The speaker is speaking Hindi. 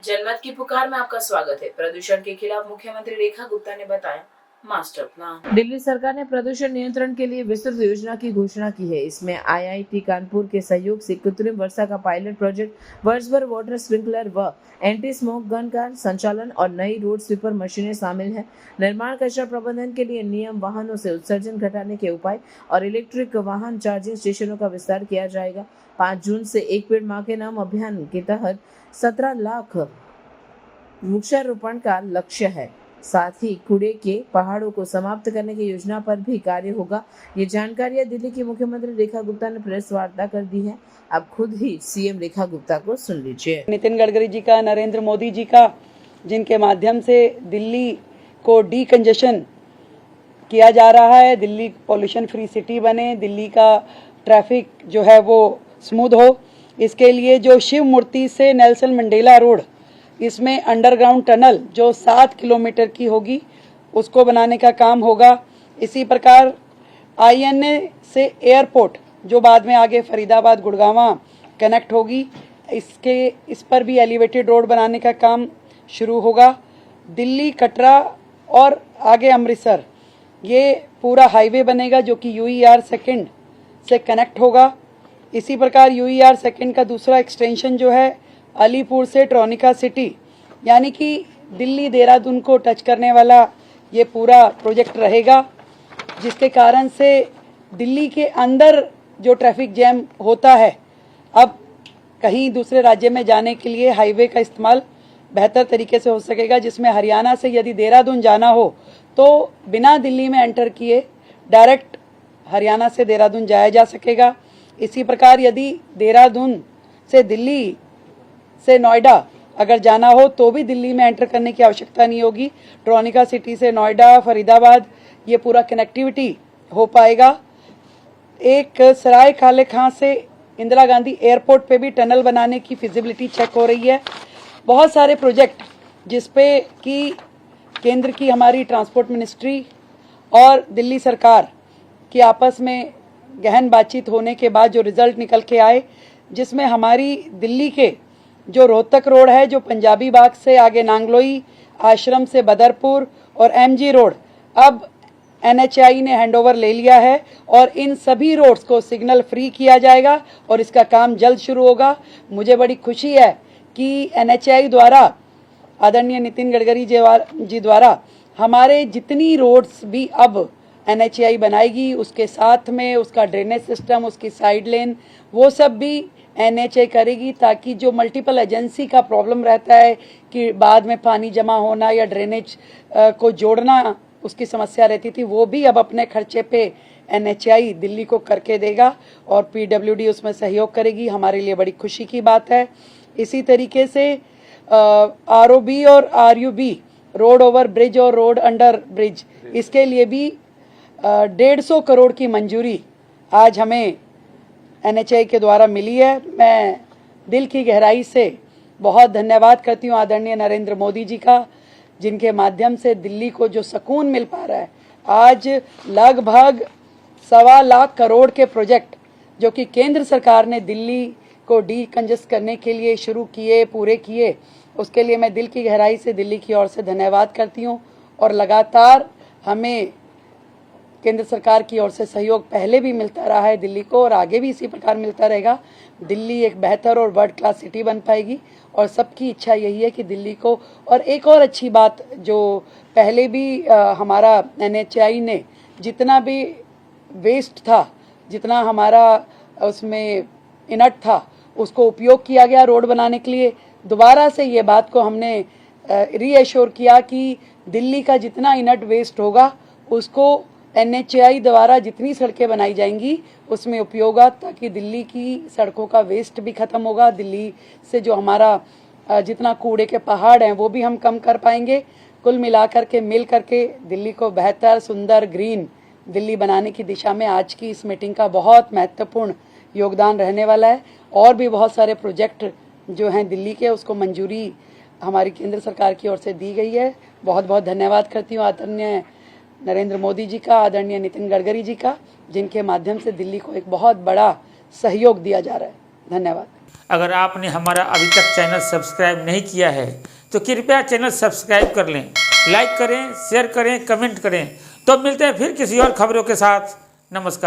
जनमत की पुकार में आपका स्वागत है। प्रदूषण के खिलाफ मुख्यमंत्री रेखा गुप्ता ने बताया मास्टर प्लान। दिल्ली सरकार ने प्रदूषण नियंत्रण के लिए विस्तृत योजना की घोषणा की है। इसमें आईआईटी कानपुर के सहयोग से कृत्रिम वर्षा का पायलट प्रोजेक्ट, वर्ष भर वाटर स्प्रिंकलर व एंटी स्मोक गन का संचालन और नई रोड स्वीपर मशीनें शामिल हैं। निर्माण कचरा प्रबंधन के लिए नियम, वाहनों से उत्सर्जन घटाने के उपाय और इलेक्ट्रिक वाहन चार्जिंग स्टेशनों का विस्तार किया जाएगा। 5 जून से एक पेड़ मां के नाम अभियान के तहत 17 लाख वृक्षारोपण का लक्ष्य है। साथ ही कूड़े के पहाड़ों को समाप्त करने की योजना पर भी कार्य होगा। ये जानकारियां दिल्ली की मुख्यमंत्री रेखा गुप्ता ने प्रेस वार्ता कर दी है। अब खुद ही सीएम रेखा गुप्ता को सुन लीजिए। नितिन गडकरी जी का, नरेंद्र मोदी जी का, जिनके माध्यम से दिल्ली को डीकंजेशन किया जा रहा है, दिल्ली पॉल्यूशन फ्री सिटी बने, दिल्ली का ट्रैफिक जो है वो स्मूथ हो, इसके लिए जो शिव मूर्ति से नेल्सन मंडेला रोड, इसमें अंडरग्राउंड टनल जो 7 किलोमीटर की होगी, उसको बनाने का काम होगा। इसी प्रकार आईएनए से एयरपोर्ट जो बाद में आगे फरीदाबाद गुड़गांव कनेक्ट होगी, इस पर भी एलिवेटेड रोड बनाने का काम शुरू होगा। दिल्ली, कटरा और आगे अमृतसर, ये पूरा हाईवे बनेगा जो कि यूईआर सेकंड से कनेक्ट होगा। इसी प्रकार यूईआर सेकंड का दूसरा एक्सटेंशन जो है अलीपुर से ट्रोनिका सिटी, यानी कि दिल्ली देहरादून को टच करने वाला ये पूरा प्रोजेक्ट रहेगा, जिसके कारण से दिल्ली के अंदर जो ट्रैफिक जैम होता है, अब कहीं दूसरे राज्य में जाने के लिए हाईवे का इस्तेमाल बेहतर तरीके से हो सकेगा, जिसमें हरियाणा से यदि देहरादून जाना हो तो बिना दिल्ली में एंटर किए डायरेक्ट हरियाणा से देहरादून जाया जा सकेगा। इसी प्रकार यदि देहरादून से दिल्ली से नोएडा अगर जाना हो तो भी दिल्ली में एंटर करने की आवश्यकता नहीं होगी। ट्रोनिका सिटी से नोएडा, फरीदाबाद, ये पूरा कनेक्टिविटी हो पाएगा। एक सराय काले खां से इंदिरा गांधी एयरपोर्ट पे भी टनल बनाने की फिजिबिलिटी चेक हो रही है। बहुत सारे प्रोजेक्ट जिसपे कि केंद्र की हमारी ट्रांसपोर्ट मिनिस्ट्री और दिल्ली सरकार की आपस में गहन बातचीत होने के बाद जो रिजल्ट निकल के आए, जिसमें हमारी दिल्ली के जो रोहतक रोड है, जो पंजाबी बाग से आगे नांगलोई, आश्रम से बदरपुर और एमजी रोड, अब एनएचआई ने हैंडओवर ले लिया है और इन सभी रोड्स को सिग्नल फ्री किया जाएगा और इसका काम जल्द शुरू होगा। मुझे बड़ी खुशी है कि एनएचआई द्वारा, आदरणीय नितिन गडकरी जी द्वारा, हमारे जितनी रोड्स भी अब एनएचआई बनाएगी, उसके साथ में उसका ड्रेनेज सिस्टम, उसकी साइड लेन, वो सब भी एनएचआई करेगी, ताकि जो मल्टीपल एजेंसी का प्रॉब्लम रहता है कि बाद में पानी जमा होना या ड्रेनेज को जोड़ना, उसकी समस्या रहती थी, वो भी अब अपने खर्चे पे एनएचआई दिल्ली को करके देगा और पीडब्ल्यूडी उसमें सहयोग करेगी। हमारे लिए बड़ी खुशी की बात है। इसी तरीके से आरओबी और आरयूबी, रोड ओवर ब्रिज और रोड अंडर ब्रिज, इसके लिए भी 150 करोड़ की मंजूरी आज हमें एनएचआई के द्वारा मिली है। मैं दिल की गहराई से बहुत धन्यवाद करती हूँ आदरणीय नरेंद्र मोदी जी का, जिनके माध्यम से दिल्ली को जो सुकून मिल पा रहा है। आज लगभग 1.25 लाख करोड़ के प्रोजेक्ट जो कि केंद्र सरकार ने दिल्ली को डीकंजेस्ट करने के लिए शुरू किए, पूरे किए, उसके लिए मैं दिल की गहराई से दिल्ली की ओर से धन्यवाद करती हूँ। और लगातार हमें केंद्र सरकार की ओर से सहयोग पहले भी मिलता रहा है दिल्ली को, और आगे भी इसी प्रकार मिलता रहेगा। दिल्ली एक बेहतर और वर्ल्ड क्लास सिटी बन पाएगी और सबकी इच्छा यही है कि दिल्ली को, और एक और अच्छी बात जो पहले भी हमारा एनएचआई ने जितना भी वेस्ट था, जितना हमारा उसमें इनट था, उसको उपयोग किया गया रोड बनाने के लिए। दोबारा से ये बात को हमने रीएश्योर किया कि दिल्ली का जितना इनट वेस्ट होगा उसको एनएचआई द्वारा जितनी सड़कें बनाई जाएंगी उसमें उपयोग होगा, ताकि दिल्ली की सड़कों का वेस्ट भी खत्म होगा। दिल्ली से जो हमारा जितना कूड़े के पहाड़ हैं वो भी हम कम कर पाएंगे। कुल मिलाकर के मिल करके दिल्ली को बेहतर, सुंदर, ग्रीन दिल्ली बनाने की दिशा में आज की इस मीटिंग का बहुत महत्वपूर्ण योगदान रहने वाला है। और भी बहुत सारे प्रोजेक्ट जो हैं दिल्ली के, उसको मंजूरी हमारी केंद्र सरकार की ओर से दी गई है। बहुत बहुत धन्यवाद करती हूँ आदरणीय नरेंद्र मोदी जी का, आदरणीय नितिन गडकरी जी का, जिनके माध्यम से दिल्ली को एक बहुत बड़ा सहयोग दिया जा रहा है। धन्यवाद। अगर आपने हमारा अभी तक चैनल सब्सक्राइब नहीं किया है तो कृपया चैनल सब्सक्राइब कर लें, लाइक करें, शेयर करें, कमेंट करें। तो मिलते हैं फिर किसी और खबरों के साथ। नमस्कार।